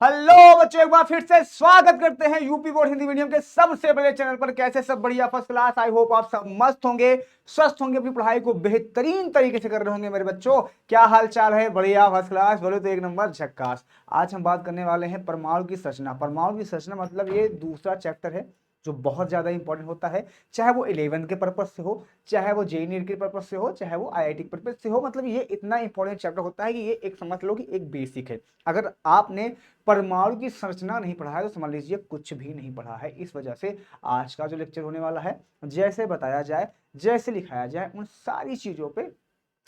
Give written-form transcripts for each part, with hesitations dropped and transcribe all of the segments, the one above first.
Hello बच्चों, एक बार फिर से स्वागत करते हैं यूपी बोर्ड हिंदी मीडियम के सबसे बड़े चैनल पर। कैसे सब बढ़िया, फर्स्ट क्लास। आई होप आप सब मस्त होंगे, स्वस्थ होंगे, अपनी पढ़ाई को बेहतरीन तरीके से कर रहे होंगे। मेरे बच्चों, क्या हाल चाल है? बढ़िया, फर्स्ट क्लास। बोलो तो एक नंबर, झक्कास। आज हम बात करने वाले हैं परमाणु की संरचना। परमाणु की संरचना मतलब ये दूसरा चैप्टर है जो बहुत ज्यादा इंपॉर्टेंट होता है, चाहे वो 11th के पर्पज से हो, चाहे वो जेई नीट के पर्पज से हो, चाहे वो आईआईटी के पर्पज से हो। मतलब ये इतना इंपॉर्टेंट चैप्टर होता है कि ये एक समझ लो कि एक बेसिक है। अगर आपने परमाणु की संरचना नहीं पढ़ा है तो समझ लीजिए कुछ भी नहीं पढ़ा है। इस वजह से आज का जो लेक्चर होने वाला है, जैसे बताया जाए, जैसे लिखाया जाए, उन सारी चीजों पे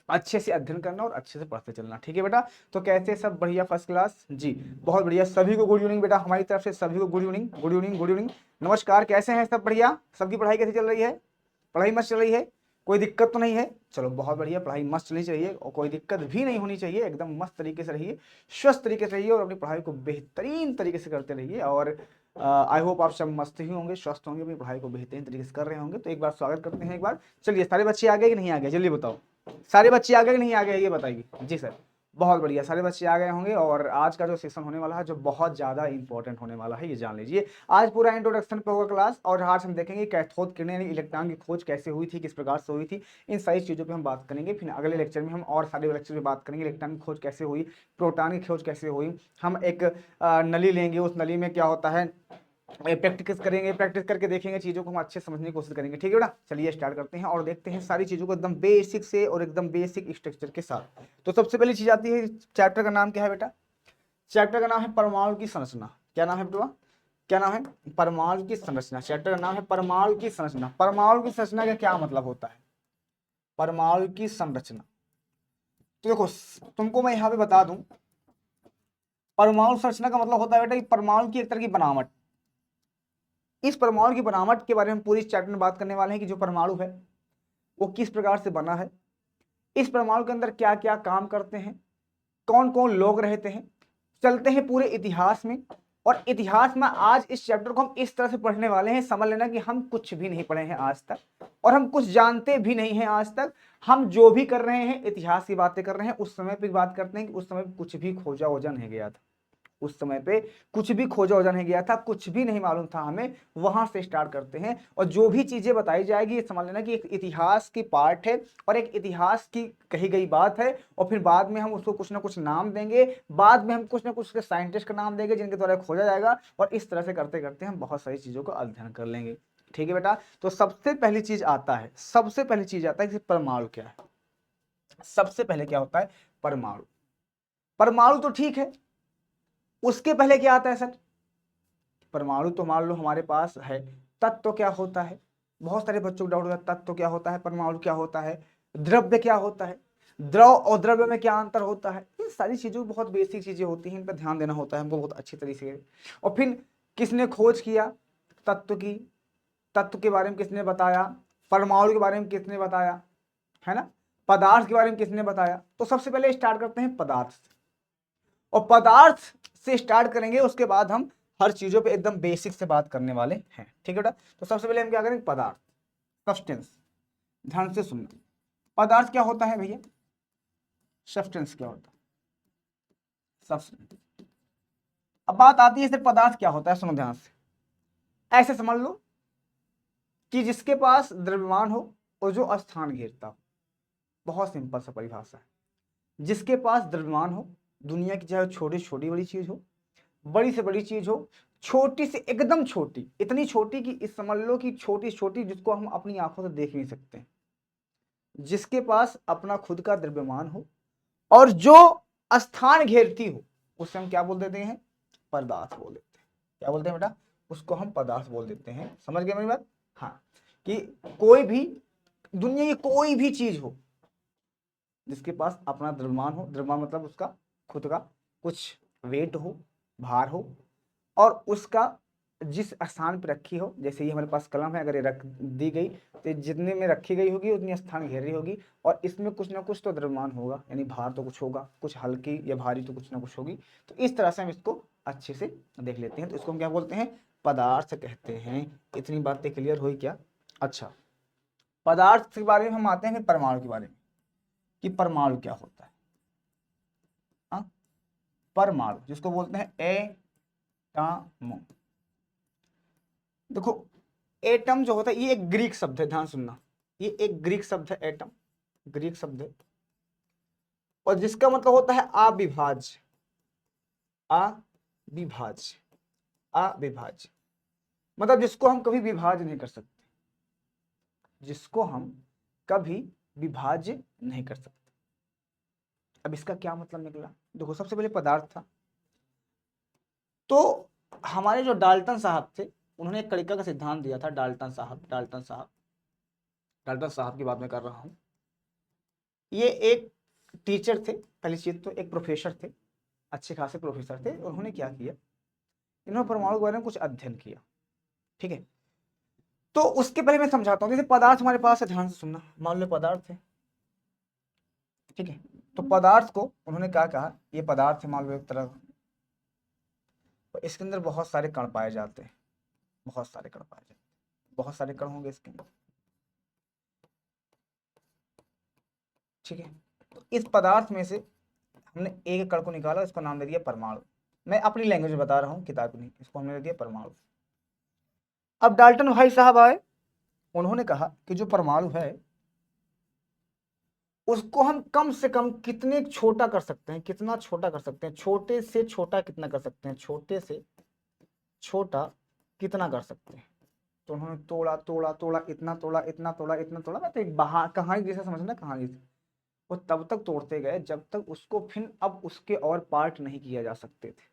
अच्छे से अध्ययन करना और अच्छे से पढ़ते चलना। ठीक है बेटा? तो कैसे सब बढ़िया, फर्स्ट क्लास जी, बहुत बढ़िया। सभी को गुड इवनिंग बेटा, हमारी तरफ से सभी को good evening, good evening, good evening, नमस्कार। कैसे हैं सब? बढ़िया। सबकी पढ़ाई कैसी चल रही है? पढ़ाई मस्त चल रही है? कोई दिक्कत तो नहीं है? चलो बहुत बढ़िया, पढ़ाई मस्त चलनी चाहिए और कोई दिक्कत भी नहीं होनी चाहिए। एकदम मस्त तरीके से रहिए, स्वस्थ तरीके से रहिए और अपनी पढ़ाई को बेहतरीन तरीके से करते रहिए। और आई होप आप सब मस्त ही होंगे, स्वस्थ होंगे, अपनी पढ़ाई को बेहतरीन तरीके से कर रहे होंगे। तो एक बार स्वागत करते हैं। एक बार चलिए, सारे बच्चे आ गए कि नहीं आ गए? जल्दी बताओ, सारे बच्चे आ गए कि नहीं आ गए, ये बताइए। जी सर, बहुत बढ़िया, सारे बच्चे आ गए होंगे। और आज का जो सेशन होने वाला है, जो बहुत ज़्यादा इंपॉर्टेंट होने वाला है, ये जान लीजिए। आज पूरा इंट्रोडक्शन पे होगा क्लास, और आज हम देखेंगे कैथोड किरणें यानी इलेक्ट्रॉन की खोज कैसे हुई थी, किस प्रकार से हुई थी। इन सारी चीज़ों पे हम बात करेंगे। फिर अगले लेक्चर में हम और सारे लेक्चर में बात करेंगे, इलेक्ट्रॉन की खोज कैसे हुई, प्रोटॉन की खोज कैसे हुई। हम एक नली लेंगे, उस नली में क्या होता है प्रैक्टिस करेंगे, प्रैक्टिस करके देखेंगे, चीज़ों को हम अच्छे समझने की कोशिश करेंगे। ठीक है बेटा? चलिए स्टार्ट करते हैं और देखते हैं सारी चीज़ों को एकदम बेसिक से और एकदम बेसिक स्ट्रक्चर के साथ। तो सबसे पहली चीज़ आती है, चैप्टर का नाम क्या है बेटा? चैप्टर का नाम है परमाणु की संरचना। क्या नाम है बेटा? क्या नाम है? परमाणु की संरचना। चैप्टर का नाम है परमाणु की संरचना। परमाणु की संरचना का क्या मतलब होता है? परमाणु की संरचना, तो देखो तुमको मैं यहाँ पे बता दूं, परमाणु संरचना का मतलब होता है बेटा कि परमाणु की एक तरह की बनावट। इस परमाणु की बनावट के बारे में पूरी इस चैप्टर में बात करने वाले हैं कि जो परमाणु है वो किस प्रकार से बना है, इस परमाणु के अंदर क्या क्या काम करते हैं, कौन कौन लोग रहते हैं। चलते हैं पूरे इतिहास में, और इतिहास में आज इस चैप्टर को हम इस तरह से पढ़ने वाले हैं, समझ लेना कि हम कुछ भी नहीं पढ़े हैं आज तक, और हम कुछ जानते भी नहीं हैं आज तक। हम जो भी कर रहे हैं इतिहास की बातें कर रहे हैं। उस समय पे बात करते हैं कि उस समय पे कुछ भी खोजा वोजा नहीं गया था। उस समय पे कुछ भी खोजा वोजा नहीं गया था, कुछ भी नहीं मालूम था हमें। वहां से स्टार्ट करते हैं, और जो भी चीजें बताई जाएगी ये समझ लेना कि एक इतिहास की पार्ट है और एक इतिहास की कही गई बात है। और फिर बाद में हम उसको कुछ ना कुछ नाम देंगे, बाद में हम कुछ ना कुछ उसके साइंटिस्ट का नाम देंगे जिनके द्वारा खोजा जाएगा, और इस तरह से करते करते हम बहुत सारी चीजों का अध्ययन कर लेंगे। ठीक है बेटा? तो सबसे पहली चीज आता है, सबसे पहली चीज आता है कि परमाणु क्या है। सबसे पहले क्या होता है? परमाणु। परमाणु तो ठीक है, उसके पहले क्या आता है सर? परमाणु तो मान लो हमारे पास है। तत्व क्या होता है? बहुत सारे बच्चों को डाउट होता है, तत्व क्या होता है, परमाणु क्या होता है, द्रव्य क्या होता है, द्रव और द्रव्य में क्या अंतर होता है। इन सारी चीजों बहुत बेसिक चीजें होती हैं, इन पर ध्यान देना होता है हमको बहुत अच्छी तरीके से। और फिर किसने खोज किया तत्व की, तत्व के बारे में किसने बताया, परमाणु के बारे में किसने बताया, है ना, पदार्थ के बारे में किसने बताया। तो सबसे पहले स्टार्ट करते हैं पदार्थ से, और पदार्थ से स्टार्ट करेंगे, उसके बाद हम हर चीजों पे एकदम बेसिक से बात करने वाले हैं। ठीक है बेटा? तो सबसे पहले हम क्या करेंगे? पदार्थ, सब्सटेंस। ध्यान से सुनना, पदार्थ क्या होता है भैया? सब्सटेंस क्या होता है? सब्सटेंस। अब बात आती है सिर्फ पदार्थ क्या होता है, सुनो ध्यान से। ऐसे समझ लो कि जिसके पास द्रव्यमान हो और जो स्थान घेरता हो। बहुत सिंपल सा परिभाषा है। जिसके पास द्रव्यमान हो, दुनिया की चाहे छोटी छोटी बड़ी चीज हो, बड़ी से बड़ी चीज हो, छोटी से एकदम छोटी, इतनी छोटी कि इस समझ लो कि छोटी छोटी जिसको हम अपनी आंखों से देख नहीं सकते, जिसके पास अपना खुद का द्रव्यमान हो और जो स्थान घेरती हो, उसे हम क्या बोल देते हैं? पदार्थ बोल देते हैं। क्या बोलते हैं बेटा? उसको हम पदार्थ बोल देते हैं। समझ गए मेरी बात? हाँ, कि कोई भी दुनिया की कोई भी चीज हो जिसके पास अपना द्रव्यमान हो, द्रव्यमान मतलब उसका खुद का कुछ वेट हो, भार हो, और उसका जिस स्थान पर रखी हो, जैसे ये हमारे पास कलम है, अगर ये रख दी गई तो जितने में रखी गई होगी उतनी स्थान घेर रही होगी, और इसमें कुछ ना कुछ तो द्रव्यमान होगा, यानी भार तो कुछ होगा, कुछ हल्की या भारी तो कुछ ना कुछ होगी। तो इस तरह से हम इसको अच्छे से देख लेते हैं। तो इसको हम क्या बोलते हैं? पदार्थ कहते हैं। इतनी बातें क्लियर हुई क्या? अच्छा, पदार्थ के बारे में हम आते हैं फिर परमाणु के बारे में, कि परमाणु क्या होता है। हाँ, परमाणु जिसको बोलते हैं एटम। देखो एटम जो होता है ये एक ग्रीक शब्द है, ध्यान सुनना, ये एक ग्रीक शब्द है एटम, ग्रीक शब्द है, और जिसका मतलब होता है अविभाज्य, अविभाज्य, अविभाज्य, मतलब जिसको हम कभी विभाज्य नहीं कर सकते, जिसको हम कभी विभाज्य नहीं कर सकते। अब इसका क्या मतलब निकला? देखो सबसे पहले पदार्थ था, तो हमारे जो डाल्टन साहब थे उन्होंने एक कणिका का सिद्धांत दिया था। डाल्टन साहब, डाल्टन साहब, डाल्टन साहब की बात मैं कर रहा हूं। ये एक टीचर थे, पहली चीज तो एक प्रोफेसर थे, अच्छे खासे प्रोफेसर थे। उन्होंने क्या किया, इन्होंने परमाणु के बारे में कुछ अध्ययन किया, ठीक है। तो उसके पहले मैं समझाता हूँ, जैसे पदार्थ हमारे पास है, ध्यान से सुनना, मान लो पदार्थ है, ठीक है। तो पदार्थ को उन्होंने क्या कहा, ये पदार्थ है मान लो एक तरह का, तो इसके अंदर बहुत सारे कण पाए जाते हैं, बहुत सारे कण पाए जाते हैं, बहुत सारे कण होंगे इसके अंदर, ठीक है। तो इस पदार्थ में से हमने एक कण को निकाला, इसको नाम दे दिया परमाणु। मैं अपनी लैंग्वेज में बता रहा हूँ, किताब नहीं, इसको हमने दे दिया परमाणु। अब डाल्टन भाई साहब आए, उन्होंने कहा कि जो परमाणु है उसको हम कम से कम कितने छोटा कर सकते हैं, कितना छोटा कर सकते हैं, छोटे से छोटा कितना कर सकते हैं, छोटे से छोटा कितना कर सकते हैं। तो उन्होंने तोड़ा तोड़ा तोड़ा, इतना तोड़ा, इतना तोड़ा, इतना तोड़ा, मतलब एक कहानी जैसे समझना, कहानी से वो तब तक तोड़ते गए जब तक उसको फिर अब उसके और पार्ट नहीं किया जा सकते थे।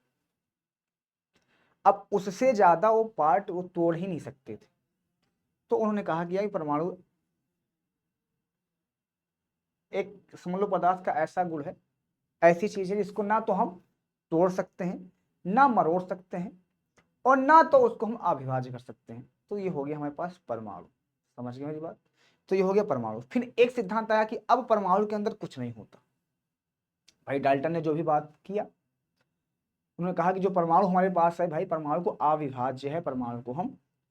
अब उससे ज्यादा वो पार्ट वो तोड़ ही नहीं सकते थे। तो उन्होंने कहा कि परमाणु एक समझ लो पदार्थ का ऐसा गुण है, ऐसी चीज है जिसको ना तो हम तोड़ सकते हैं, ना मरोड़ सकते हैं, और ना तो उसको हम अविभाज्य कर सकते हैं। तो ये हो गया हमारे पास परमाणु। समझ गए मेरी बात? तो ये हो गया परमाणु। फिर एक सिद्धांत आया कि अब परमाणु के अंदर कुछ नहीं होता। भाई डाल्टन ने जो भी बात किया, उन्होंने कहा कि जो परमाणु हमारे पास है भाई, परमाणु को अविभाज्य है, परमाणु को हम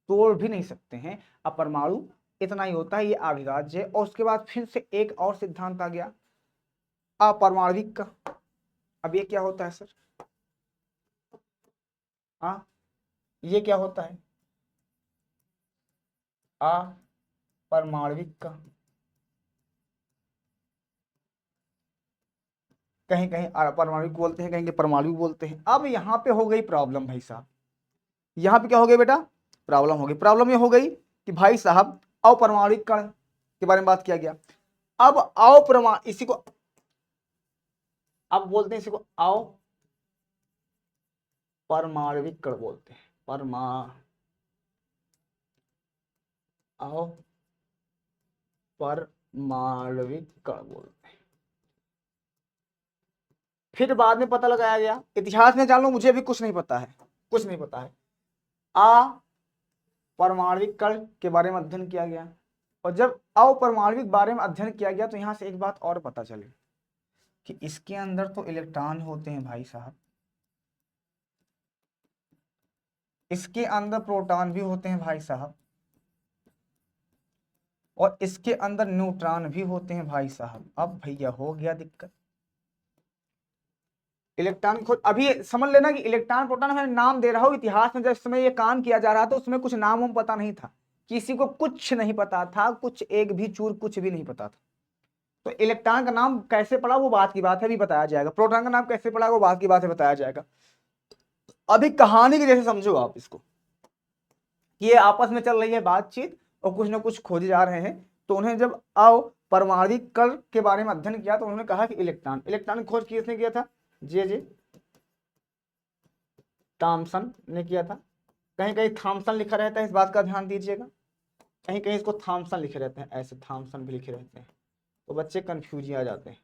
तोड़ भी नहीं सकते हैं। अब परमाणु इतना ही होता है, ये अविभाज्य है। और उसके बाद फिर से एक और सिद्धांत आ गया अपरमाणविक का। अब ये क्या होता है सर? हाँ, ये क्या होता है? अपरमाणविक का। कहीं कहीं अपरमाणविक बोलते हैं, कहीं कहीं परमाणु बोलते हैं। अब यहाँ पे हो गई प्रॉब्लम भाई साहब, यहाँ पे क्या हो गई बेटा? प्रॉब्लम हो गई। प्रॉब्लम ये हो गई कि भाई साहब अपरमाणविक कण के बारे में बात किया गया। अब इसी को अब बोलते हैं, इसी को परमाणविक कण बोलते हैं, परमाणविक कण बोलते हैं। फिर बाद में पता लगाया गया, इतिहास में जान लो, मुझे भी कुछ नहीं पता है, कुछ नहीं पता है। अपरमाणविक कण के बारे में अध्ययन किया गया, और जब अपरमाणविक बारे में अध्ययन किया गया तो यहां से एक बात और पता चली कि इसके अंदर तो इलेक्ट्रॉन होते हैं भाई साहब, इसके अंदर प्रोटॉन भी होते हैं भाई साहब, और इसके अंदर न्यूट्रॉन भी होते हैं भाई साहब। अब भैया हो गया दिक्कत। इलेक्ट्रॉन खोज, अभी समझ लेना कि इलेक्ट्रॉन प्रोटॉन मैं नाम दे रहा हूं, इतिहास में जब समय ये काम किया जा रहा था उसमें कुछ नाम हम पता नहीं था, किसी को कुछ नहीं पता था, कुछ एक भी चूर कुछ भी नहीं पता था। तो इलेक्ट्रॉन का नाम कैसे पड़ा वो बात की बात है, अभी बताया जाएगा। प्रोटॉन का नाम कैसे पड़ा वो बात की बात है, बताया जाएगा। अभी कहानी की जैसे समझो आप इसको, ये आपस में चल रही है बातचीत और कुछ ना कुछ खोजे जा रहे हैं। तो उन्हें जब परमाणविक कण के बारे में अध्ययन किया तो उन्होंने कहा कि इलेक्ट्रॉन, इलेक्ट्रॉन खोज किसने किया था? जे थॉमसन ने किया था। कहीं कहीं थॉमसन लिखा रहता है, इस बात का ध्यान दीजिएगा, कहीं कहीं इसको थॉमसन लिखे रहते हैं, ऐसे थॉमसन भी लिखे रहते हैं, तो बच्चे कंफ्यूज आ जाते हैं।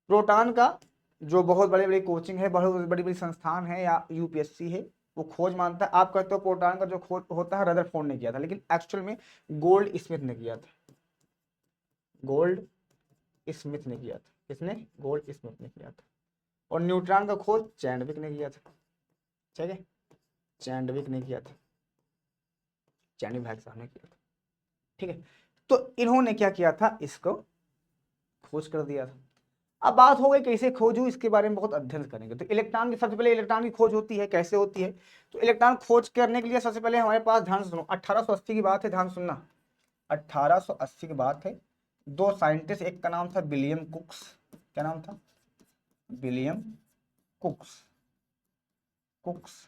प्रोटॉन का जो बहुत बड़ी बड़ी कोचिंग है, बहुत बड़ी बड़ी संस्थान है या यूपीएससी है, वो खोज मानता है। आप कहते हो प्रोटॉन का जो खोज होता है रदरफोर्ड ने किया था, लेकिन एक्चुअल में गोल्ड स्मिथ ने किया था। गोल्ड स्मिथ ने किया था। किसने? गोल्ड स्मिथ ने किया था। और न्यूट्रॉन का खोज चैंडविक ने किया था, ठीक है, चैंडविक ने किया था, चैंडविक भाई साहब ने किया था, ठीक है। तो इन्होंने क्या किया था, इसको खोज कर दिया था। अब बात हो गई कैसे खोजूं, इसके बारे में बहुत अध्ययन करेंगे। तो इलेक्ट्रॉन की सबसे पहले इलेक्ट्रॉन की खोज होती है, कैसे होती है? तो इलेक्ट्रॉन खोज करने के लिए सबसे पहले हमारे पास, ध्यान से सुनो, 1880 की बात है, ध्यान सुनना, 1880 की बात है। दो साइंटिस्ट, एक का नाम था विलियम कुक्स, क्या नाम था? विलियम कुक्स, कुक्स।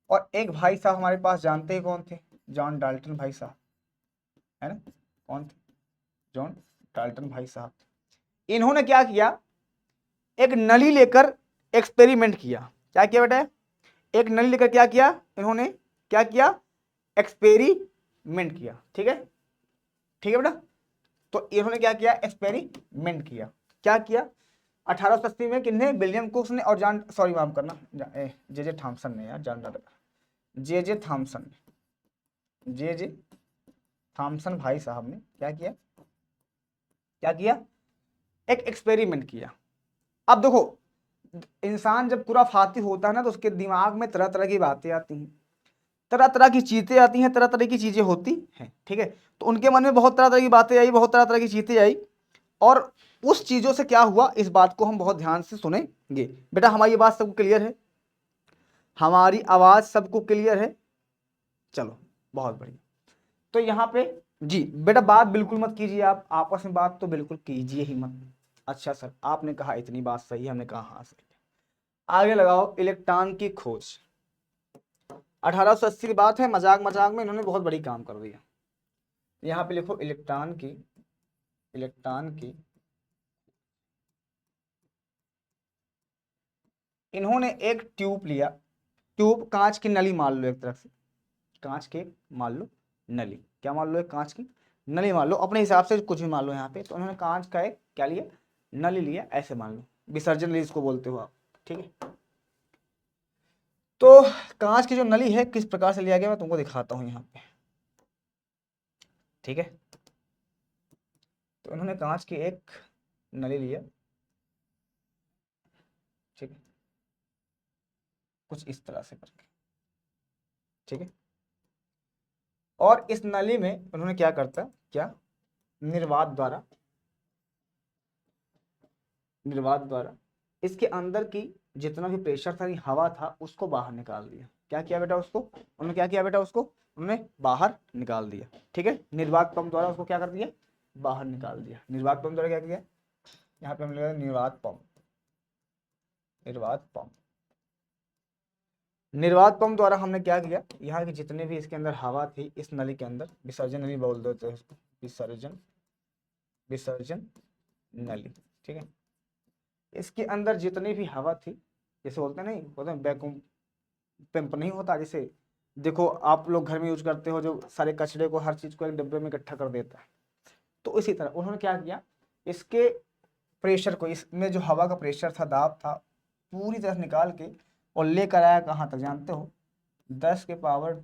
और एक भाई साहब हमारे पास जानते हैं कौन थे? जॉन डाल्टन भाई साहब, है ना? कौन थे? जॉन डाल्टन भाई साहब। इन्होंने क्या किया, एक नली लेकर एक्सपेरिमेंट किया। क्या किया बेटा? एक नली लेकर क्या किया इन्होंने, क्या किया? एक्सपेरिमेंट किया। ठीक है, ठीक है बेटा। तो इन्होंने क्या किया? एक्सपेरिमेंट किया। क्या किया? 1880 में किन्ने? विलियम कुक्स ने और जॉन, सॉरी माफ करना, जे जे थॉमसन ने, यार जान रहा था, जे जे थॉमसन, जे जे थॉमसन भाई साहब ने क्या किया? क्या किया? एक एक्सपेरिमेंट किया। अब देखो, इंसान जब खुराफाती होता है ना, तो उसके दिमाग में तरह तरह की बातें आती हैं, तरह तरह की चीजें आती हैं, तरह तरह की चीजें होती हैं। ठीक है, तो उनके मन में बहुत तरह तरह की बातें आई, बहुत तरह तरह की चीजें आई। और उस चीजों से क्या हुआ, इस बात को हम बहुत ध्यान से सुनेंगे। बेटा हमारी ये बात सबको क्लियर है? हमारी आवाज सबको क्लियर है? चलो, बहुत बढ़िया। तो यहाँ पे जी बेटा, बात बिल्कुल मत कीजिए, आप आपस में बात तो बिल्कुल कीजिए ही मत। अच्छा सर, आपने कहा इतनी बात सही है, हमने कहा हाँ सही है। आगे लगाओ, इलेक्ट्रॉन की खोज। 1880 की बात है, मजाक मजाक में इन्होंने बहुत बड़ी काम कर दिया। यहाँ पे लिखो इलेक्ट्रॉन की, इलेक्ट्रॉन की, इन्होंने एक ट्यूब लिया, ट्यूब कांच की नली मान लो, एक तरफ से कांच के मान लो नली, क्या मान लो? एक कांच की नली मान लो, अपने हिसाब से कुछ भी मान लो यहाँ पे। तो उन्होंने कांच का एक क्या लिया? नली लिया, ऐसे मान लो, विसर्जन नली इसको बोलते हो आप। ठीक है, तो कांच की जो नली है किस प्रकार से लिया गया मैं तुमको दिखाता हूँ यहाँ पे। ठीक है, तो उन्होंने कांच की एक नली लिया, ठीक है, कुछ इस तरह से करके। ठीक है, और इस नली में उन्होंने क्या करता, क्या? निर्वात द्वारा, निर्वात द्वारा इसके अंदर की जितना भी प्रेशर था, हवा था, उसको बाहर निकाल दिया। क्या किया बेटा? उसको उन्होंने क्या किया बेटा? उसको उन्होंने बाहर निकाल दिया। ठीक है, निर्वात पंप द्वारा उसको क्या कर दिया? बाहर निकाल दिया। निर्वात पंप द्वारा क्या किया? यहाँ पे हम लिखा निर्वात पंप, निर्वात पंप, निर्वात पंप द्वारा हमने क्या किया? यहाँ की जितने भी इसके अंदर हवा थी, इस नली के अंदर, विसर्जन नली बोल देते हैं उसको, विसर्जन, विसर्जन नली। ठीक है, इसके अंदर जितनी भी हवा थी, जैसे बोलते हैं, नहीं बोलते हैं वैक्यूम पंप नहीं होता, जैसे देखो आप लोग घर में यूज करते हो, जो सारे कचरे को, हर चीज को एक डब्बे में इकट्ठा कर देता है। तो इसी तरह उन्होंने क्या किया, इसके प्रेशर को, इसमें जो हवा का प्रेशर था, दाब था, पूरी तरह निकाल के और लेकर आया कहाँ तक जानते हो? 10⁻²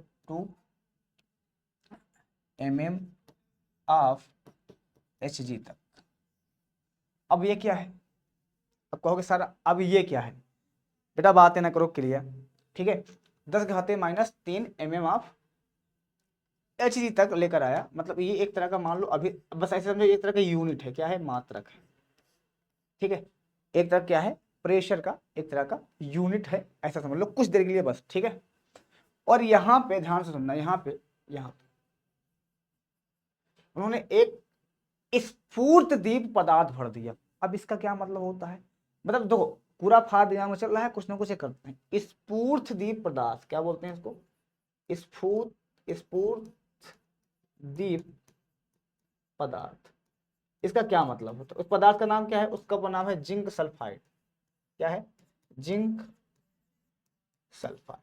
mm ऑफ Hg तक। अब ये क्या है? अब कहोगे सर अब ये क्या है? बेटा बातें ना करो, क्लियर। ठीक है, 10⁻³ ऑफ Hg तक लेकर आया, मतलब ये एक तरह का मान लो, अभी बस ऐसे समझो, एक तरह का यूनिट है, क्या है? मात्रक है। ठीक है, एक तरह क्या है? प्रेशर का एक तरह का यूनिट है, ऐसा समझ लो कुछ देर के लिए बस। ठीक है, और यहाँ पे ध्यान से सुनना, यहाँ पे, यहाँ पे उन्होंने एक स्फूर्त दीप पदार्थ भर दिया। अब इसका क्या मतलब होता है? मतलब देखो, पूरा फार दिमाग में चल रहा है, कुछ ना कुछ करते हैं। स्फूर्त दीप पदार्थ क्या बोलते हैं इसको? स्फूर्त, स्फूर्त दीप पदार्थ। इसका क्या मतलब होता है? उस पदार्थ का नाम क्या है? उसका नाम है जिंक सल्फाइड। क्या है? Zinc sulphide.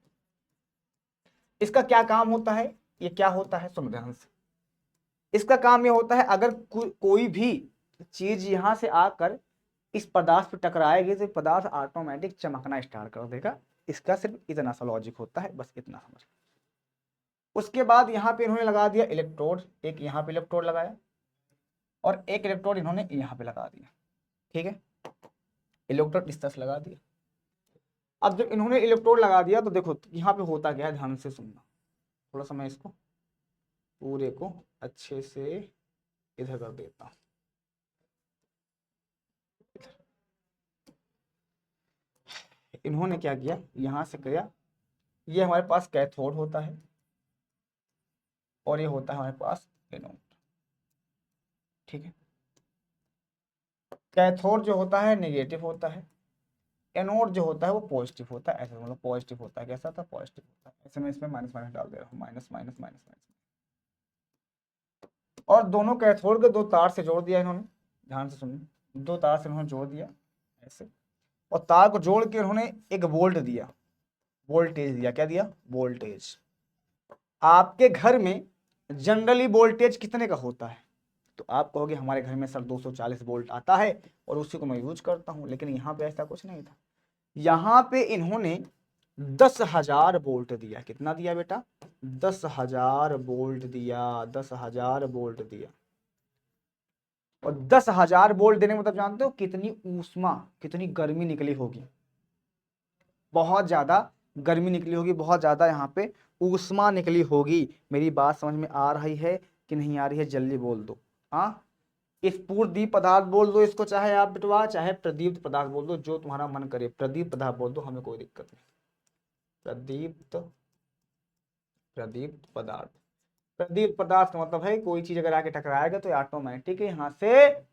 इसका क्या काम होता है? ये क्या होता है, सुनो ध्यान से। इसका काम ये होता है, अगर कोई भी चीज यहां से आकर इस पदार्थ पर टकराएगी, तो पदार्थ ऑटोमेटिक चमकना स्टार्ट कर देगा। इसका सिर्फ इतना सा लॉजिक होता है, बस इतना समझ। उसके बाद यहाँ पे इन्होंने लगा दिया इलेक्ट्रोड, एक यहाँ पे इलेक्ट्रोड लगाया और एक इलेक्ट्रोड इन्होंने यहाँ पे लगा दिया। ठीक है, इलेक्ट्रोड इस तरह से लगा दिया। अब जब इन्होंने इलेक्ट्रोड लगा दिया, तो देखो यहाँ पे होता क्या है, ध्यान से सुनना। थोड़ा सा मैं इसको पूरे को अच्छे से इधर कर देता हूँ। इन्होंने क्या किया, यहां से किया, ये हमारे पास कैथोड होता है और ये होता है हमारे पास एनोड। ठीक है, कैथोड जो होता है नेगेटिव होता है, एनोड जो होता है वो पॉजिटिव होता है। ऐसे मतलब पॉजिटिव होता है, कैसा था, पॉजिटिव होता है। ऐसे मैं इसमें माइनस माइनस डाल दे रहा हूँ, माइनस माइनस माइनस माइनस। और दोनों कैथोड के दो तार से जोड़ दिया इन्होंने, ध्यान से सुनिए, दो तार से इन्होंने जोड़ दिया ऐसे, और तार को जोड़ के उन्होंने एक वोल्ट दिया, वोल्टेज दिया। क्या दिया, वोल्टेज। आपके घर में जनरली वोल्टेज कितने का होता है, तो आप कहोगे हमारे घर में सर 240 वोल्ट आता है और उसी को मैं यूज करता हूं, लेकिन यहाँ पे ऐसा कुछ नहीं था। यहाँ पे इन्होंने 10,000 वोल्ट दिया। कितना दिया बेटा, 10,000 वोल्ट दिया, 10,000 वोल्ट दिया। और 10,000 वोल्ट देने का मतलब जानते हो कितनी ऊष्मा, कितनी गर्मी निकली होगी, बहुत ज्यादा गर्मी निकली होगी, बहुत ज्यादा यहाँ पे ऊष्मा निकली होगी। मेरी बात समझ में आ रही है कि नहीं आ रही है, जल्दी बोल दो। हाँ, स्फूर्दीप पदार्थ बोल दो इसको, चाहे आप बिटवा, चाहे प्रदीप्त पदार्थ बोल दो, जो तुम्हारा मन करे। प्रदीप्त पदार्थ बोल दो, हमें कोई दिक्कत नहीं। प्रदीप्त, प्रदीप्त पदार्थ। प्रदीप्त पदार्थ का मतलब है कोई चीज अगर आके टकराएगा तो ऑटोमेटिक यहाँ से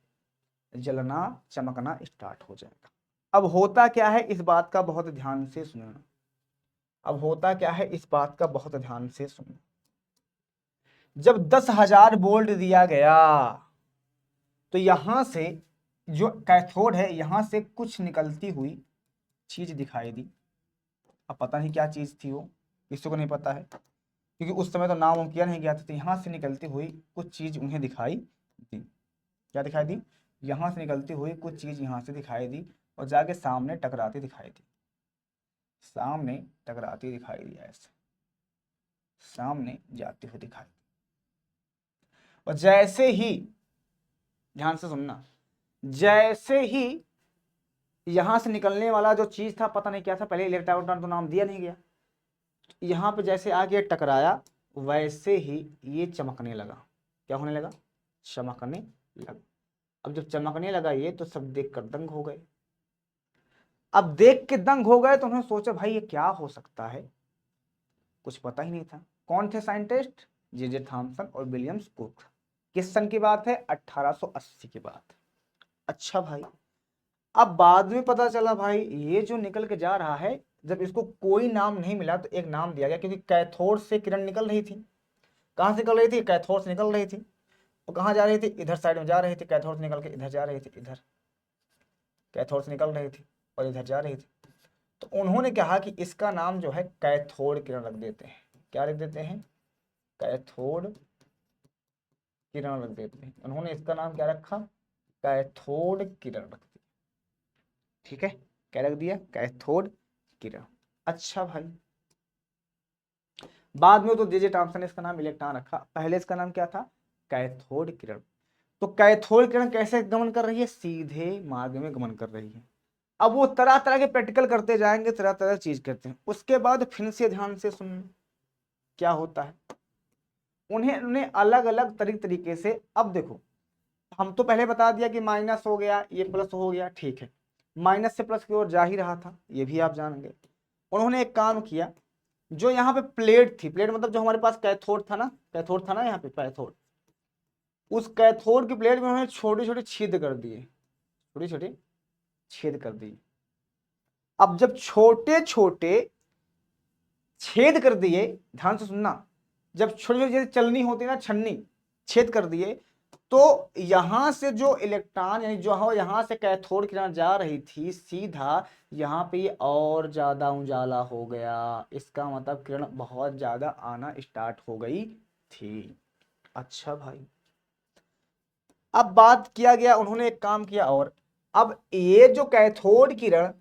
जलना चमकना स्टार्ट हो जाएगा। अब होता क्या है इस बात का बहुत ध्यान से सुनना, अब होता क्या है इस बात का बहुत ध्यान से सुनना। जब 10,000 वोल्ट दिया गया तो यहां से जो कैथोड है यहां से कुछ निकलती हुई चीज दिखाई दी। अब पता नहीं क्या चीज थी वो, किसी को नहीं पता है, क्योंकि उस समय तो नाम किया नहीं गया था। तो यहां से निकलती हुई कुछ चीज उन्हें दिखाई दी। क्या दिखाई दी, यहां से निकलती हुई कुछ चीज यहां से दिखाई दी और जाके सामने टकराती दिखाई दी, सामने टकराती दिखाई दी, ऐसे सामने जाती हुई दिखाई दी। और जैसे ही, ध्यान से सुनना, जैसे ही यहां से निकलने वाला जो चीज था, पता नहीं क्या था, पहले इलेक्ट्रॉन तो नाम दिया नहीं गया, यहां पे जैसे आगे टकराया वैसे ही ये चमकने लगा। क्या होने लगा, चमकने लगा। अब जब चमकने लगा ये, तो सब देख कर दंग हो गए। अब देख के दंग हो गए तो उन्होंने सोचा भाई ये क्या हो सकता है, कुछ पता ही नहीं था। कौन थे साइंटिस्ट, जे थॉमसन और विलियम्स कुक। किस सन की बात है, 1880 की बात। अच्छा भाई, अब बाद में पता चला भाई ये जो निकल के जा रहा है, जब इसको कोई नाम नहीं मिला तो एक नाम दिया गया, क्योंकि कैथोड से किरण निकल रही थी। कहां से निकल रही थी, कैथोड से निकल रही थी। वो कहां जा रही थी, इधर साइड में जा रही थी, कैथोड से निकल के इधर जा रही थी, इधर कैथोड से निकल रही थी और इधर जा रही थी। तो उन्होंने कहा कि इसका नाम जो है कैथोड किरण रख देते हैं। क्या रख देते हैं, कैथोड किरण रख देते हैं। उन्होंने इसका नाम क्या रखा, कैथोड किरण रख दिया। ठीक है, क्या रख दिया, कैथोड किरण। अच्छा भाई, बाद में तो जे थॉमसन ने इसका नाम इलेक्ट्रॉन रखा, पहले इसका नाम क्या था, कैथोड किरण। तो कैथोड किरण कैसे गमन कर रही है, सीधे मार्ग में गमन कर रही है। अब वो तरह तरह के प्रैक्टिकल करते जाएंगे, तरह तरह चीज करते हैं। उसके बाद फिर से ध्यान से सुन, क्या होता है, उन्हें अलग अलग तरीके से। अब देखो, हम तो पहले बता दिया कि माइनस हो गया, ये प्लस हो गया, ठीक है, माइनस से प्लस की ओर जा ही रहा था, ये भी आप जानेंगे। उन्होंने एक काम किया, जो यहाँ पे प्लेट थी, प्लेट मतलब जो हमारे पास कैथोड था ना, कैथोड था ना यहाँ पे कैथोड, उस कैथोड की प्लेट में उन्होंने छोटे छोटे छेद कर दिए, छोटे छोटे छेद कर दिए। अब जब छोटे छोटे छेद कर दिए, ध्यान से सुनना, जब छोटे छोटे जैसे चलनी होती है ना, छन्नी, छेद कर दिए, तो यहां से जो इलेक्ट्रॉन यानी जो यहां से कैथोड किरण जा रही थी सीधा यहां पे ये और ज्यादा उजाला हो गया। इसका मतलब किरण बहुत ज्यादा आना स्टार्ट हो गई थी। अच्छा भाई, अब बात किया गया, उन्होंने एक काम किया और, अब ये जो कैथोड किरण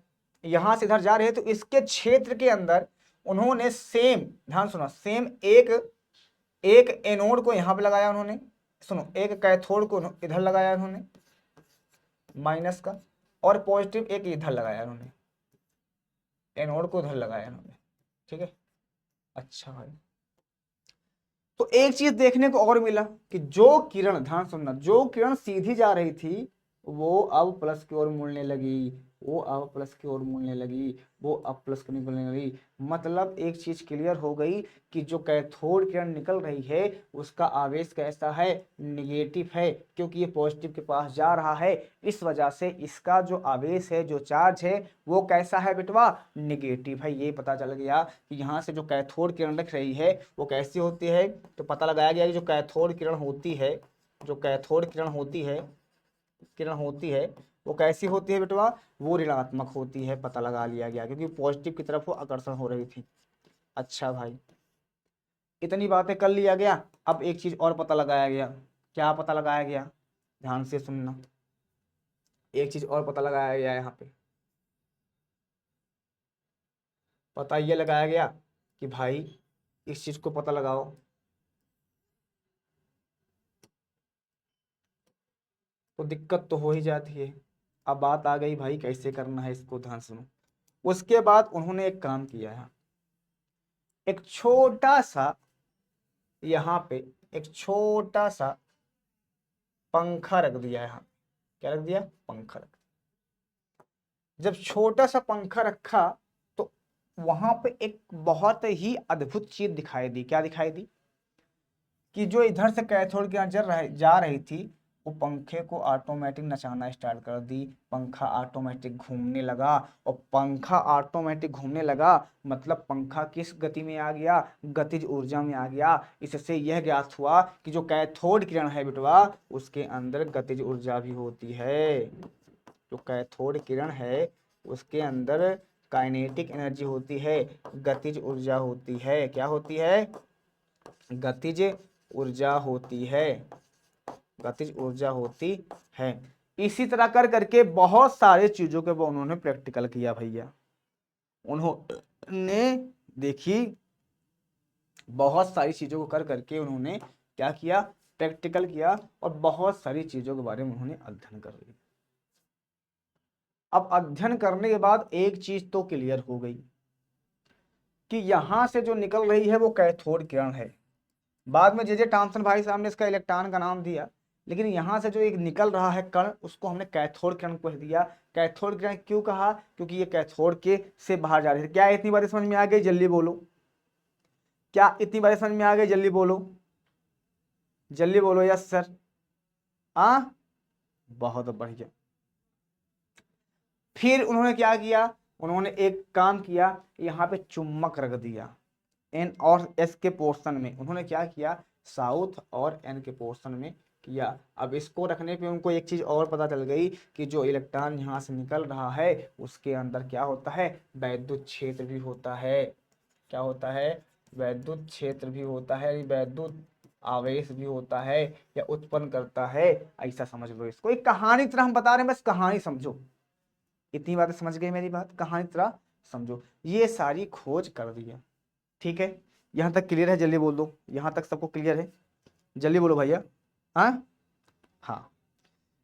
यहां से इधर जा रही है, तो इसके क्षेत्र के अंदर उन्होंने सेम, ध्यान सुनो, सेम एक एक एनोड को यहां पे लगाया उन्होंने, सुनो, एक कैथोड को इधर लगाया उन्होंने माइनस का, और पॉजिटिव एक इधर लगाया उन्होंने, एनोड को इधर लगाया उन्होंने। ठीक है, अच्छा भाई, तो एक चीज देखने को और मिला कि जो किरण, ध्यान सुनना, जो किरण सीधी जा रही थी वो अब प्लस की ओर मुड़ने लगी, वो अब प्लस की ओर मुड़ने लगी, वो अब प्लस की निकलने लगी। मतलब एक चीज क्लियर हो गई कि जो कैथोड किरण निकल रही है उसका आवेश कैसा है, निगेटिव है, क्योंकि ये पॉजिटिव के पास जा रहा है। इस वजह से इसका जो आवेश है, जो चार्ज है, वो कैसा है बेटवा, निगेटिव है। ये पता चल गया कि यहाँ से जो कैथोड किरण दिख रही है वो कैसी होती है। तो पता लगाया गया कि जो कैथोड किरण होती है, जो कैथोड किरण होती है वो कैसी होती है बेटवा, वो ऋणात्मक होती है। पता लगा लिया गया क्योंकि पॉजिटिव की तरफ वो आकर्षण हो रही थी। अच्छा भाई, इतनी बातें कर लिया गया। अब एक चीज और पता लगाया गया। क्या पता लगाया गया, ध्यान से सुनना। एक चीज और पता लगाया गया यहाँ पे। पता ये लगाया गया कि भाई इस चीज को पता लगाओ, तो दिक्कत तो हो ही जाती है। अब बात आ गई भाई कैसे करना है इसको, ध्यान सुनो। उसके बाद उन्होंने एक काम किया है, एक छोटा सा यहाँ पे एक छोटा सा पंखा रख दिया है यहाँ। क्या रख दिया, पंखा रख। जब छोटा सा पंखा रखा तो वहां पे एक बहुत ही अद्भुत चीज दिखाई दी। क्या दिखाई दी, कि जो इधर से कैथोड की जा रही थी, वो पंखे को ऑटोमेटिक नचाना स्टार्ट कर दी। पंखा ऑटोमेटिक घूमने लगा, और पंखा ऑटोमेटिक घूमने लगा मतलब पंखा किस गति में आ गया, गतिज ऊर्जा में आ गया। इससे यह ज्ञात हुआ कि जो कैथोड किरण है बेटवा, उसके अंदर गतिज ऊर्जा भी होती है। जो कैथोड किरण है उसके अंदर काइनेटिक एनर्जी होती है, गतिज ऊर्जा होती है। क्या होती है, गतिज ऊर्जा होती है, गतिज ऊर्जा होती है। इसी तरह कर करके बहुत सारे चीजों के वो उन्होंने प्रैक्टिकल किया भैया। उन्होंने देखी बहुत सारी चीजों को कर करके उन्होंने क्या किया, प्रैक्टिकल किया, और बहुत सारी चीजों के बारे में उन्होंने अध्ययन कर लिया। अब अध्ययन करने के बाद एक चीज तो क्लियर हो गई कि यहां से जो निकल रही है वो कैथोड किरण है। बाद में जे थॉमसन भाई साहब ने इसका इलेक्ट्रॉन का नाम दिया, लेकिन यहां से जो एक निकल रहा है कण उसको हमने कैथोड किरण कह दिया। कैथोड किरण क्यों कहा, क्योंकि ये कैथोड के से बाहर जा रही है। क्या इतनी बातें समझ में आ गई, जल्दी बोलो। क्या इतनी बातें समझ में आ गई, जल्दी बोलो, जल्दी बोलो। यस सर, हाँ, बहुत बढ़िया। फिर उन्होंने क्या किया, उन्होंने एक काम किया, यहाँ पे चुम्बक रख दिया। एन और एस के पोर्शन में उन्होंने क्या किया, साउथ और एन के पोर्शन में किया। अब इसको रखने पे उनको एक चीज और पता चल गई कि जो इलेक्ट्रॉन यहाँ से निकल रहा है उसके अंदर क्या होता है, वैद्युत क्षेत्र भी होता है। क्या होता है, वैद्युत क्षेत्र भी होता है, वैद्युत आवेश भी होता है, या उत्पन्न करता है। ऐसा समझ लो इसको, एक कहानी तरह हम बता रहे हैं, बस कहानी समझो। इतनी बातें समझ गई मेरी बात, कहानी तरह समझो। ये सारी खोज कर दी है, ठीक है। यहां तक क्लियर है, जल्दी बोल दो। यहां तक सबको क्लियर है, जल्दी बोलो भैया। हाँ, हाँ।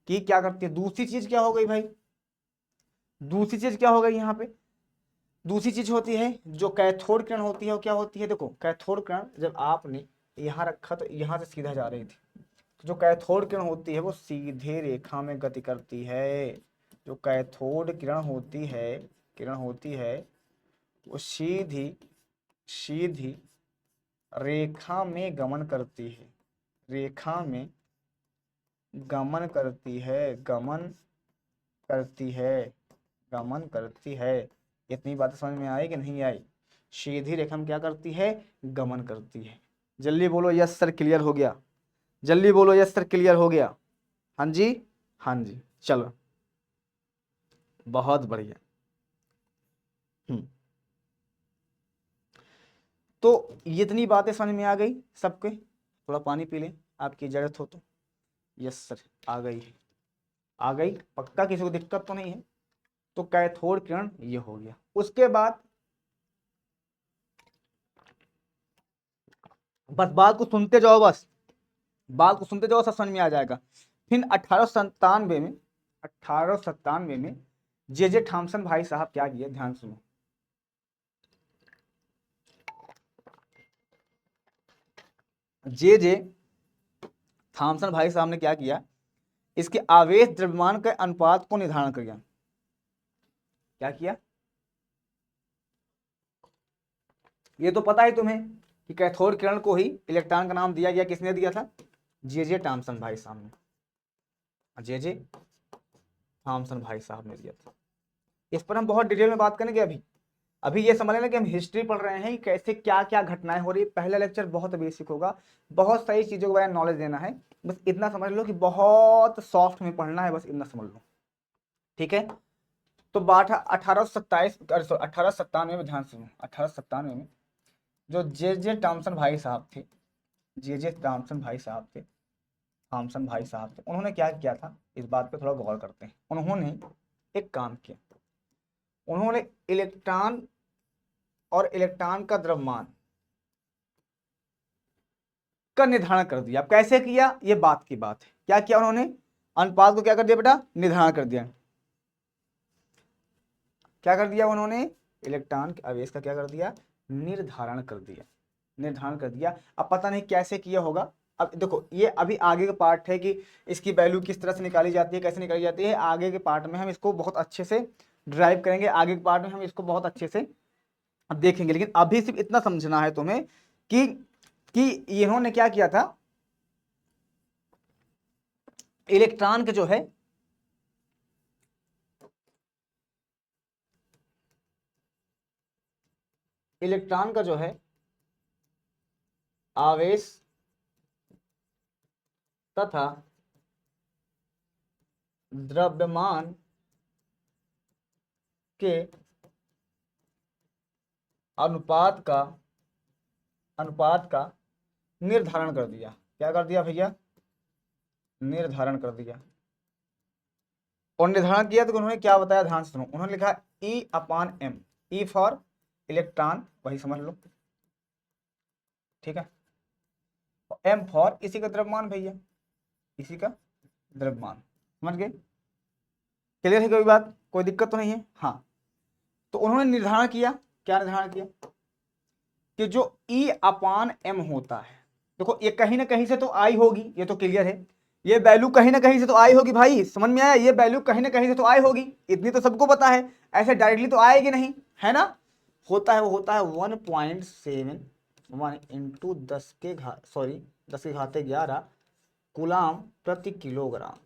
कि क्या करती है, दूसरी चीज क्या हो गई भाई, दूसरी चीज क्या हो गई यहाँ पे, दूसरी चीज होती है जो कैथोड किरण होती है वो क्या होती है। देखो कैथोड किरण जब आपने यहाँ रखा तो यहाँ से सीधा जा रही थी। तो जो कैथोड किरण होती है वो सीधे रेखा में गति करती है। जो कैथोड किरण होती है वो सीधी सीधी रेखा में गमन करती है, रेखा में गमन करती है, गमन करती है, गमन करती है। इतनी बात समझ में आई कि नहीं आई, सीधी रेखा में क्या करती है, गमन करती है। जल्दी बोलो यस सर क्लियर हो गया, जल्दी बोलो यस सर क्लियर हो गया। हाँ जी, हाँ जी, चलो बहुत बढ़िया। हम्म, तो ये इतनी बातें समझ में आ गई सबके। थोड़ा पानी पी लें आपकी जरूरत हो तो। यस सर, आ गई है, आ गई पक्का, किसी को दिक्कत तो नहीं है। तो कैथोड किरण ये हो गया। उसके बाद बस बात को सुनते जाओ, बस बात को सुनते जाओ, सब समझ में आ जाएगा। फिर 1897 में जे थॉमसन भाई साहब क्या किए, ध्यान सुनो। जे थॉमसन भाई साहब ने क्या किया, इसके आवेश द्रव्यमान के अनुपात को निर्धारण किया। क्या किया, ये तो पता है तुम्हें कि कैथोड किरण को ही इलेक्ट्रॉन का नाम दिया गया, किसने दिया था, जे टॉमसन भाई साहब ने, जे थॉमसन भाई साहब ने दिया था। इस पर हम बहुत डिटेल में बात करेंगे। अभी अभी ये समझ लेना कि हम हिस्ट्री पढ़ रहे हैं, कैसे क्या क्या घटनाएं हो रही है। पहला लेक्चर बहुत बेसिक होगा, बहुत सही चीजों के बारे में नॉलेज देना है, बस इतना समझ लो कि बहुत सॉफ्ट में पढ़ना है, बस इतना समझ लो, ठीक है। तो बात 1827 1897 में, ध्यान सुनो, 1897 में जो जे टॉमसन भाई साहब थे, जे टॉमसन भाई साहब थे, थॉमसन भाई साहब थे, उन्होंने क्या किया था, इस बात पे थोड़ा गौर करते हैं। उन्होंने एक काम किया, उन्होंने इलेक्ट्रॉन और इलेक्ट्रॉन का द्रव्यमान का निर्धारण कर दिया। अब कैसे किया, ये बात की बात है। क्या किया उन्होंने, अनुपात को क्या कर दिया बेटा, निर्धारण कर दिया। क्या कर दिया उन्होंने, इलेक्ट्रॉन के आवेश का क्या कर दिया, निर्धारण कर दिया, निर्धारण कर दिया। अब पता नहीं कैसे किया होगा। अब देखो ये अभी आगे का पार्ट है कि इसकी वैल्यू किस तरह से निकाली जाती है, कैसे निकाली जाती है, आगे के पार्ट में हम इसको बहुत अच्छे से ड्राइव करेंगे, आगे के पार्ट में हम इसको बहुत अच्छे से देखेंगे। लेकिन अभी सिर्फ इतना समझना है तुम्हें कि इन्होंने क्या किया था, इलेक्ट्रॉन के जो है, इलेक्ट्रॉन का जो है आवेश तथा द्रव्यमान के अनुपात का निर्धारण कर दिया। क्या कर दिया भैया, निर्धारण कर दिया। और निर्धारण किया तो उन्होंने क्या बताया, ध्यान से सुनो। उन्होंने लिखा E/m, ई फॉर इलेक्ट्रॉन, वही समझ लो, ठीक है, m फॉर इसी का द्रव्यमान भैया, इसी का द्रव्यमान, समझ गए, क्लियर है, कोई बात, कोई दिक्कत तो नहीं है। हाँ, तो उन्होंने निर्धारण किया, क्या निर्धारण किया कि जो E/m होता है, देखो ये कहीं ना कहीं से तो आई होगी, ये तो क्लियर है, ये वैल्यू कहीं ना कहीं से तो आई होगी भाई, समझ में आया, ये वैल्यू कहीं ना कहीं से तो आई होगी, इतनी तो सबको पता है, ऐसे डायरेक्टली तो आएगी नहीं, है ना। होता है, वो होता है 1.71 इंटू 10 के घाते 11 कूलाम प्रति किलोग्राम,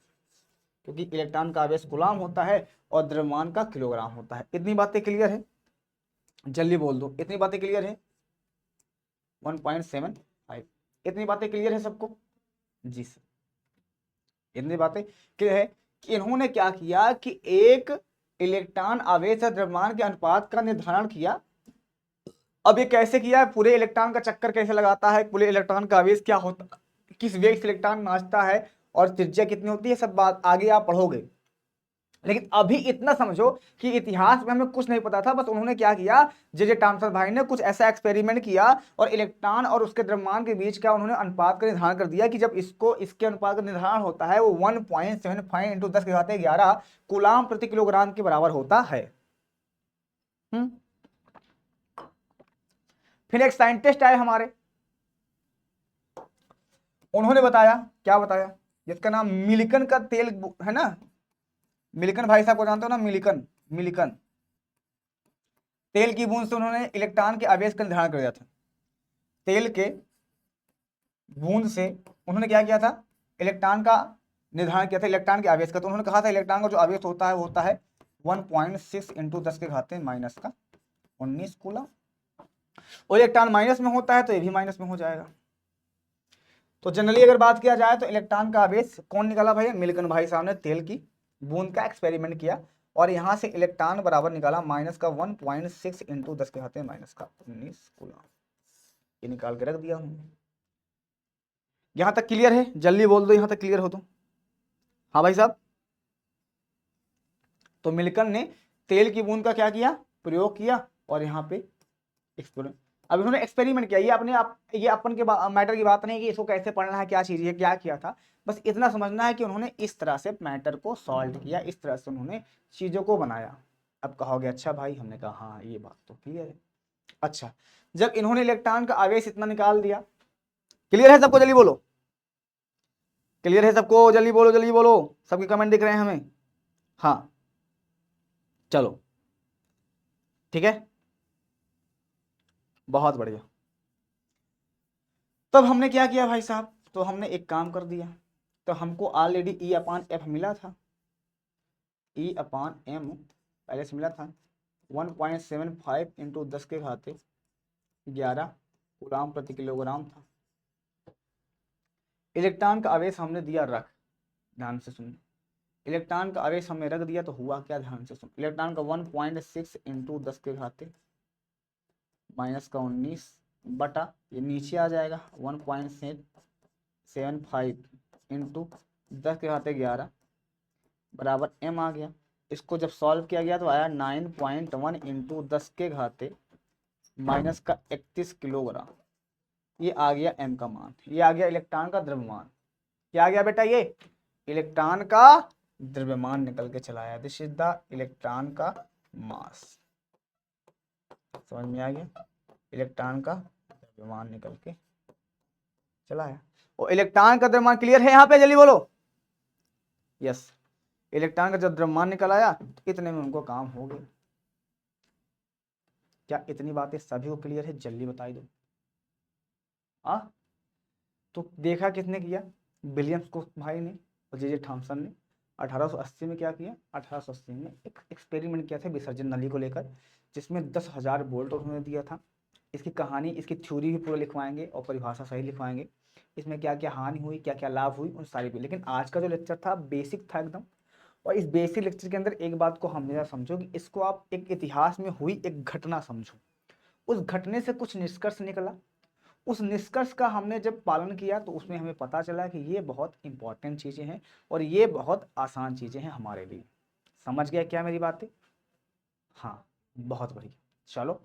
क्योंकि इलेक्ट्रॉन का आवेश कूलाम होता है और द्रव्यमान का किलोग्राम होता है। इतनी बातें क्लियर है, जल्दी बोल दो, इतनी बातें क्लियर है, 1.75, इतनी बातें क्लियर है सबको, जी सर, इतनी बातें क्लियर है कि इन्होंने क्या किया कि एक इलेक्ट्रॉन आवेश और द्रव्यमान के अनुपात का निर्धारण किया। अब ये कैसे किया है, पूरे इलेक्ट्रॉन का चक्कर कैसे लगाता है, पूरे इलेक्ट्रॉन का आवेश क्या होता, किस वेग से इलेक्ट्रॉन नाचता है और त्रिज्या कितनी होती है, सब बात आगे आप पढ़ोगे। लेकिन अभी इतना समझो कि इतिहास में हमें कुछ नहीं पता था, बस उन्होंने क्या किया, जे टॉमसन भाई ने कुछ ऐसा एक्सपेरिमेंट किया और इलेक्ट्रॉन और उसके द्रव्यमान के बीच का उन्होंने अनुपात का निर्धारण कर दिया कि जब इसको, इसके अनुपात का निर्धारण होता है वो 1.75 इंटू 10 के घाते 11 कूलाम प्रति किलोग्राम के बराबर होता है। फिर एक साइंटिस्ट आए हमारे, उन्होंने बताया, क्या बताया, जिसका नाम मिलिकन का तेल है ना, मिलिकन भाई साहब को जानते हो ना, मिलिकन, मिलिकन तेल की बूंद से उन्होंने इलेक्ट्रॉन के आवेश का निर्धारण कर दिया था। तेल के बूंद से उन्होंने क्या किया था, इलेक्ट्रॉन का निर्धारण किया था, इलेक्ट्रॉन के आवेश का। तो उन्होंने कहा था इलेक्ट्रॉन का जो आवेश होता है वो होता है 1.6 इंटू 10 के घाते -19 कूलम, और इलेक्ट्रॉन माइनस में होता है तो ये भी माइनस में हो जाएगा। तो जनरली अगर बात किया जाए तो इलेक्ट्रॉन का आवेश कौन निकाला भैया, मिल्कन भाई साहब ने तेल की बूंद का एक्सपेरिमेंट किया और यहां से इलेक्ट्रॉन बराबर निकाला माइनस का 1.6 इंटू 10 के घाते -19 कूलम, ये निकाल के रख दिया हमने। यहां तक क्लियर है, जल्दी बोल दो यहां तक क्लियर हो तो। हाँ भाई साहब, तो मिल्कन ने तेल की बूंद का क्या किया, प्रयोग किया और यहाँ पे एक्सपेरिमेंट, अब इन्होंने एक्सपेरिमेंट किया, ये अपने आप, ये अपन के मैटर की बात नहीं कि इसको कैसे पढ़ना है, क्या चीज है, क्या किया था, बस इतना समझना है कि उन्होंने इस तरह से मैटर को सॉल्व किया, इस तरह से उन्होंने चीजों को बनाया। अब कहोगे अच्छा भाई, हमने कहा हाँ ये बात तो क्लियर है। अच्छा, जब इन्होंने इलेक्ट्रॉन का आवेश इतना निकाल दिया, क्लियर है सबको, जल्दी बोलो, क्लियर है सबको, जल्दी बोलो, जल्दी बोलो, सबके कमेंट दिख रहे हैं हमें, हाँ चलो, ठीक है, बहुत बढ़िया। तब हमने क्या किया भाई साहब, तो हमने एक काम कर दिया, तो हमको ऑलरेडी ई अपान एफ मिला था, ई अपान एम पहले से मिला था 1.75 इंटू 10 के घाते 11 कूलाम प्रति किलोग्राम था। इलेक्ट्रॉन का आवेश हमने दिया रख, ध्यान से सुन, इलेक्ट्रॉन का आवेश हमने रख दिया तो हुआ क्या, ध्यान से सुन, इलेक्ट्रॉन का 1.6 इंटू 10 के घाते माइनस का 19 बटा ये नीचे आ जाएगा 1.75 इंटू 10 के घाते 11 बराबर m आ गया। इसको जब सॉल्व किया गया तो आया 9.1 इंटू 10 के घाते माइनस का 31 किलोग्राम। ये आ गया m का मान, ये आ गया इलेक्ट्रॉन का द्रव्यमान। क्या आ गया बेटा, ये इलेक्ट्रॉन का द्रव्यमान निकल के चला आया। दिस इज द इलेक्ट्रॉन का मास, समझ में आ गया, इलेक्ट्रॉन का द्रव्यमान निकल के चला आया। और इलेक्ट्रॉन का द्रव्यमान क्लियर है यहाँ पे, जल्दी बोलो यस। इलेक्ट्रॉन का जब द्रव्यमान निकल आया तो इतने में उनको काम हो गया। क्या इतनी बातें सभी को क्लियर है, जल्दी बताई दो। तो देखा किसने किया, विलियम्स को भाई ने और जे थॉमसन ने 1880 में क्या किया, 1880 में एक एक्सपेरिमेंट किया था विसर्जन नली को लेकर, जिसमें 10,000 वोल्ट उन्होंने दिया था। इसकी कहानी, इसकी थ्योरी भी पूरा लिखवाएंगे और परिभाषा सही लिखवाएंगे, इसमें क्या क्या हानि हुई, क्या क्या लाभ हुई, उन सारी पे। लेकिन आज का जो लेक्चर था बेसिक था एकदम, और इस बेसिक लेक्चर के अंदर एक बात को हमेशा समझो कि इसको आप एक इतिहास में हुई एक घटना समझो, उस घटने से कुछ निष्कर्ष निकला, उस निष्कर्ष का हमने जब पालन किया तो उसमें हमें पता चला कि ये बहुत इंपॉर्टेंट चीज़ें हैं और ये बहुत आसान चीज़ें हैं हमारे लिए। समझ गया क्या मेरी बातें? हाँ, बहुत बढ़िया। चलो,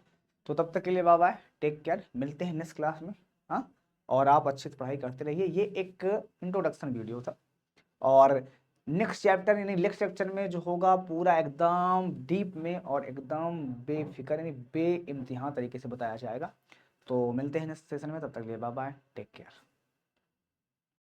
तो तब तक के लिए बाय बाय, टेक केयर, मिलते हैं नेक्स्ट क्लास में। हाँ, और आप अच्छे से पढ़ाई करते रहिए। ये एक इंट्रोडक्शन वीडियो था, और नेक्स्ट चैप्टर यानी नेक्स्ट लेक्चर में जो होगा पूरा एकदम डीप में और एकदम बेफिक्र यानी बे इम्तिहान तरीके से बताया जाएगा। तो मिलते हैं नेक्स्ट सेशन में, तब तक के लिए बाय बाय, टेक केयर।